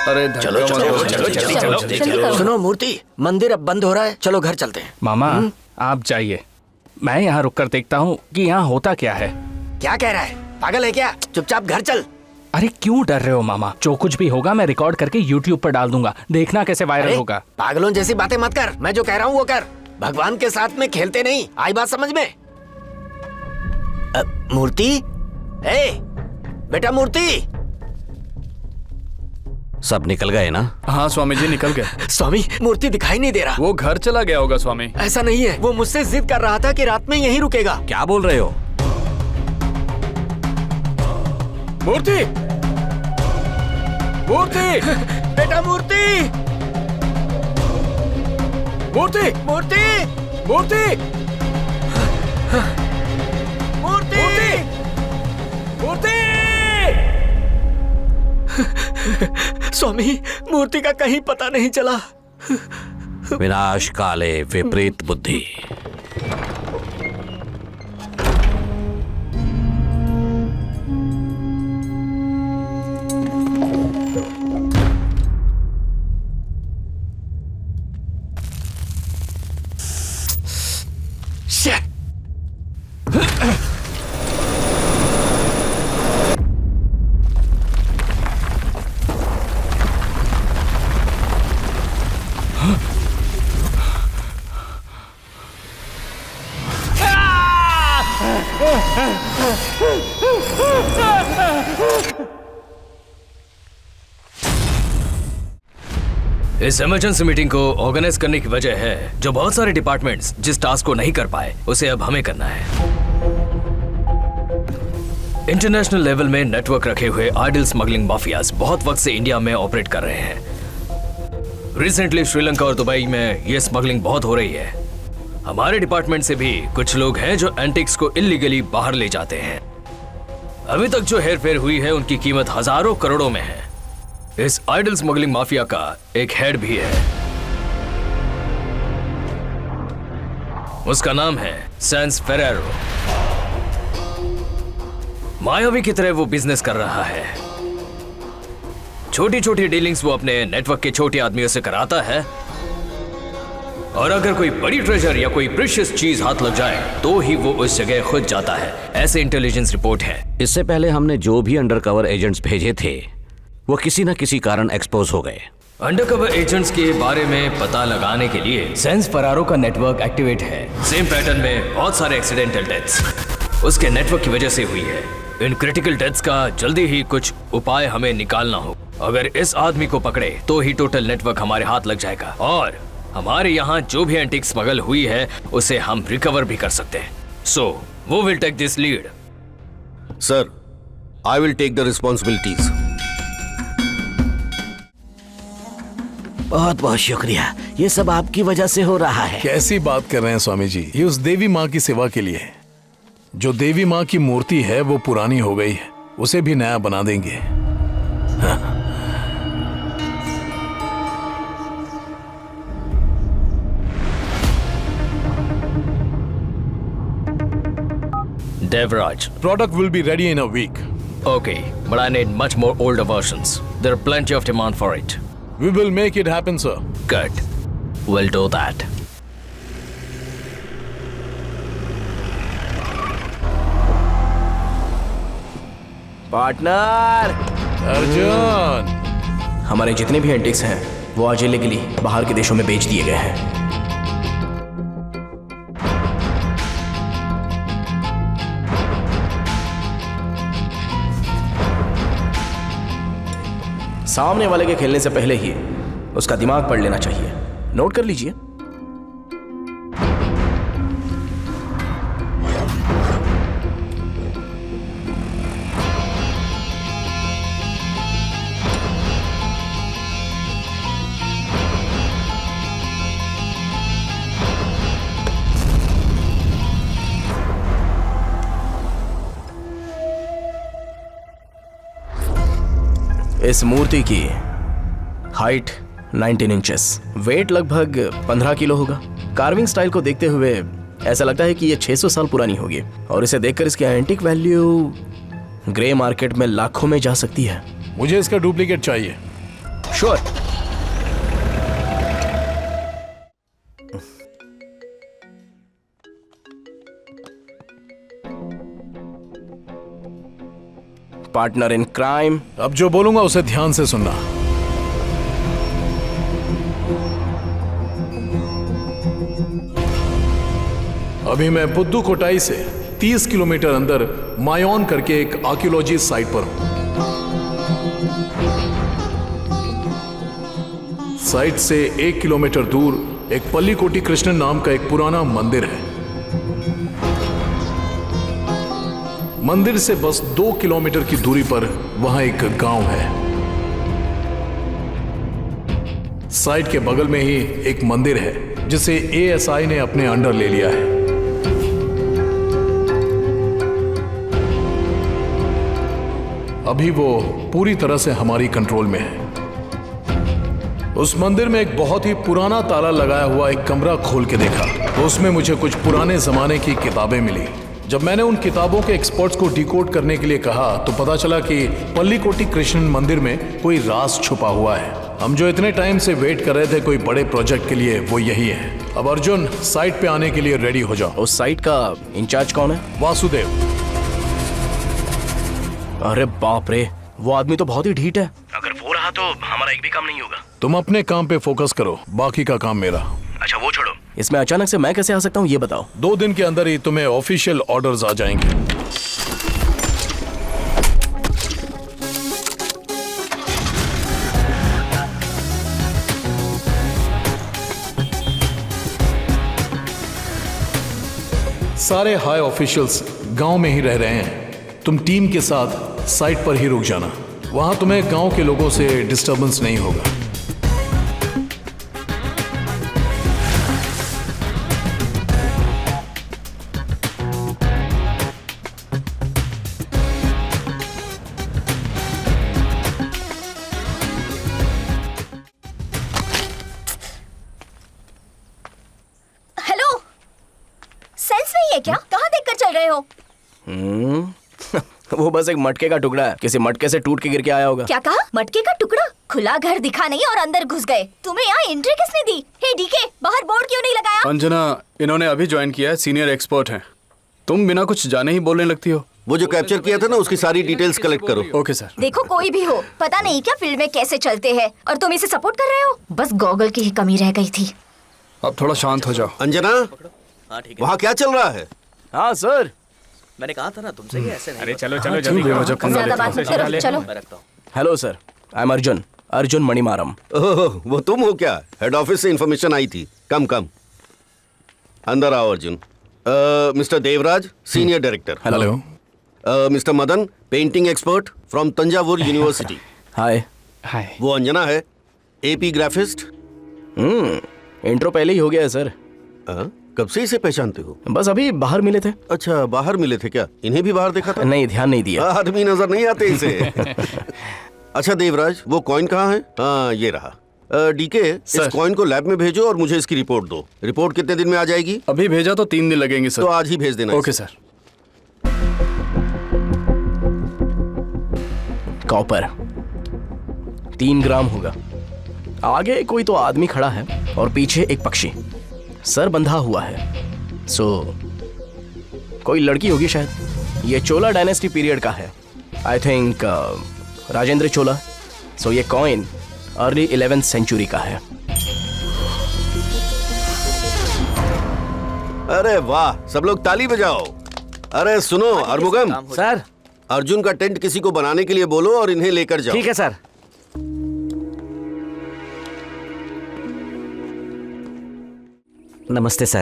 अरे चलो चलो चलो चलो। सुनो मूर्ति, मंदिर अब बंद हो रहा है, चलो घर चलते हैं। मामा आप जाइए, मैं यहाँ रुक कर देखता हूँ कि यहाँ होता क्या है। क्या कह रहा है, पागल है क्या? चुपचाप घर चल। अरे क्यों डर रहे हो मामा? जो कुछ भी होगा मैं रिकॉर्ड करके YouTube पर डाल दूंगा, देखना कैसे वायरल होगा। पागलों जैसी बातें मत कर, मैं जो कह रहा हूँ वो कर। भगवान के साथ में खेलते नहीं, आई बात समझ में? मूर्ति, ए बेटा मूर्ति। सब निकल गए ना? हाँ स्वामी जी निकल गए। स्वामी, मूर्ति दिखाई नहीं दे रहा। वो घर चला गया होगा स्वामी। ऐसा नहीं है, वो मुझसे जिद कर रहा था कि रात में यहीं रुकेगा। क्या बोल रहे हो? मूर्ति, मूर्ति, बेटा मूर्ति, मूर्ति, मूर्ति, मूर्ति, मूर्ति, मूर्ति। स्वामी, मूर्ति का कहीं पता नहीं चला। विनाश काले विपरीत बुद्धि। इस इमरजेंसी मीटिंग को ऑर्गेनाइज करने की वजह है जो बहुत सारे डिपार्टमेंट्स जिस टास्क को नहीं कर पाए उसे अब हमें करना है। इंटरनेशनल लेवल में नेटवर्क रखे हुए आइडल स्मगलिंग माफियाज बहुत वक्त से इंडिया में ऑपरेट कर रहे हैं। रिसेंटली श्रीलंका और दुबई में ये स्मगलिंग बहुत हो रही है। हमारे डिपार्टमेंट से भी कुछ लोग हैं जो एंटिक्स को इलीगली बाहर ले जाते हैं। अभी तक जो हेरफेर हुई है उनकी कीमत हजारों करोड़ों में है। इस आइडल स्मगलिंग माफिया का एक हेड भी है, उसका नाम है सैंस फेरेरो। मायावी की तरह वो बिजनेस कर रहा है। छोटी छोटी डीलिंग्स वो अपने नेटवर्क के छोटे आदमियों से कराता है, और अगर कोई बड़ी ट्रेजर या कोई प्रीशियस चीज हाथ लग जाए तो ही वो उस जगह खुद जाता है। ऐसे इंटेलिजेंस रिपोर्ट है। इससे पहले हमने जो भी अंडरकवर एजेंट्स भेजे थे वो किसी न किसी कारण एक्सपोज हो गए। अंडरकवर एजेंट्स के बारे में पता लगाने के लिए सैंस फेरेरो का नेटवर्क एक्टिवेट है। सेम पैटर्न में बहुत सारे एक्सीडेंटल डेथ्स उसके नेटवर्क की वजह से हुई है। इन क्रिटिकल डेथ्स का जल्दी ही कुछ उपाय हमें निकालना हो। अगर इस आदमी को पकड़े तो ही टोटल नेटवर्क हमारे हाथ लग जाएगा, और हमारे यहाँ जो भी एंटीक स्मगल हुई है उसे हम रिकवर भी कर सकते हैं। सो वो will take this lead. Sir, I will take the responsibilities. बहुत बहुत शुक्रिया, ये सब आपकी वजह से हो रहा है। कैसी बात कर रहे हैं स्वामी जी? ये उस देवी माँ की सेवा के लिए है। जो देवी माँ की मूर्ति है वो पुरानी हो गई है, उसे भी नया बना देंगे। हाँ। Devraj. Product will be ready in a week. Okay, but I need much more older versions. There are plenty of demand for it. We will make it happen, sir. Good. We'll do that. Partner Arjun, हमारे जितने भी antics हैं वो आज illegally बाहर के देशों में बेच दिए गए हैं। सामने वाले के खेलने से पहले ही उसका दिमाग पढ़ लेना चाहिए। नोट कर लीजिए। इस मूर्ति की हाइट 19 इंचेस, वेट लगभग 15 किलो होगा। कार्विंग स्टाइल को देखते हुए ऐसा लगता है कि ये 600 साल पुरानी होगी, और इसे देखकर इसकी एंटीक वैल्यू ग्रे मार्केट में लाखों में जा सकती है। मुझे इसका डुप्लीकेट चाहिए। श्योर। Partner in crime. अब जो बोलूंगा उसे ध्यान से सुनना। अभी मैं पुद्दू कोटाई से 30 किलोमीटर अंदर मायोन करके एक आर्कियोलॉजी साइट पर हूं। साइट से 1 किलोमीटर दूर एक पल्लीकोटी कृष्णन नाम का एक पुराना मंदिर है। मंदिर से बस 2 किलोमीटर की दूरी पर वहां एक गांव है। साइट के बगल में ही एक मंदिर है जिसे एएसआई ने अपने अंडर ले लिया है। अभी वो पूरी तरह से हमारी कंट्रोल में है। उस मंदिर में एक बहुत ही पुराना ताला लगाया हुआ एक कमरा खोल के देखा तो उसमें मुझे कुछ पुराने जमाने की किताबें मिली। जब मैंने उन किताबों के एक्सपर्ट्स को डिकोड करने के लिए कहा तो पता चला कि पल्लीकोटी कृष्णन मंदिर में कोई राज छुपा हुआ है। हम जो इतने टाइम से वेट कर रहे थे कोई बड़े प्रोजेक्ट के लिए, वो यही है। अब अर्जुन, साइट पे आने के लिए रेडी हो जाओ। उस साइट का इंचार्ज कौन है? वासुदेव। अरे बाप रे, वो आदमी तो बहुत ही ढीठ है। अगर वो रहा तो हमारा एक भी काम नहीं होगा। तुम अपने काम पे फोकस करो, बाकी का काम मेरा। अच्छा वो छोड़ो, इसमें अचानक से मैं कैसे आ सकता हूँ ये बताओ। 2 दिन के अंदर ही तुम्हें ऑफिशियल ऑर्डर्स आ जाएंगे। सारे हाई ऑफिशियल्स गांव में ही रह रहे हैं। तुम टीम के साथ साइट पर ही रुक जाना, वहां तुम्हें गांव के लोगों से डिस्टरबेंस नहीं होगा। हेलो, सेंस नहीं है क्या? कहाँ देखकर चल रहे हो? वो बस एक मटके का टुकड़ा है, किसी मटके से टूट के गिर के आया होगा। क्या कहा? मटके का टुकड़ा? खुला घर दिखा नहीं और अंदर घुस गए। तुम्हें यहाँ एंट्री किसने दी? हे डीके, बाहर बोर्ड क्यों नहीं लगाया? अंजना, इन्होंने अभी ज्वाइन किया है, सीनियर एक्सपर्ट हैं। तुम बिना कुछ जाने ही बोलने लगती हो। वो जो कैप्चर किया था ना, उसकी सारी डिटेल्स कलेक्ट करो। Okay sir. देखो कोई भी हो, पता नहीं क्या फील्ड में कैसे चलते हैं और तुम इसे सपोर्ट कर रहे हो। बस गॉगल की ही कमी रह गई थी। अब थोड़ा शांत हो जाओ। अंजना, वहाँ क्या चल रहा है? हाँ सर, मैंने कहा था ना तुमसे कि ऐसे नहीं। अरे चलो चलो जल्दी ज्यादा बात मत करो, चलो। Hello sir, I am Arjun, Arjun Manimaram. Oh, वो तुम हो क्या? हेड ऑफिस से इंफॉर्मेशन आई थी। कम कम अंदर आओ Arjun. Mister Devraj, senior director. Hello. Mister Madan, painting expert from Thanjavur university. Hi. Hi. वो अंजना है, एपी ग्राफिस्ट। इंट्रो पहले ही हो गया है सर। कब से इसे पहचानते हो? बस अभी बाहर मिले थे। अच्छा, बाहर मिले थे क्या? इन्हें भी बाहर देखा था? नहीं, ध्यान नहीं दिया। आदमी नजर नहीं आते इसे। अच्छा देवराज, वो कॉइन कहाँ है? हाँ, ये रहा। डीके, इस कॉइन को लैब में भेजो और मुझे इसकी रिपोर्ट दो। रिपोर्ट कितने दिन में आ जाएगी? अभी भेजा तो 3 दिन लगेंगे सर। तो आज ही भेज देना। Okay sir. कॉपर 3 ग्राम होगा। आगे कोई तो आदमी खड़ा है और पीछे एक पक्षी, सर बंधा हुआ है। सो कोई लड़की होगी शायद। ये चोला डायनेस्टी पीरियड का है, आई थिंक राजेंद्र चोला। सो ये कॉइन अर्ली 11th सेंचुरी का है। अरे वाह, सब लोग ताली बजाओ। अरे सुनो अरमुगम सर, अर्जुन का टेंट किसी को बनाने के लिए बोलो और इन्हें लेकर जाओ। ठीक है सर। नमस्ते सर।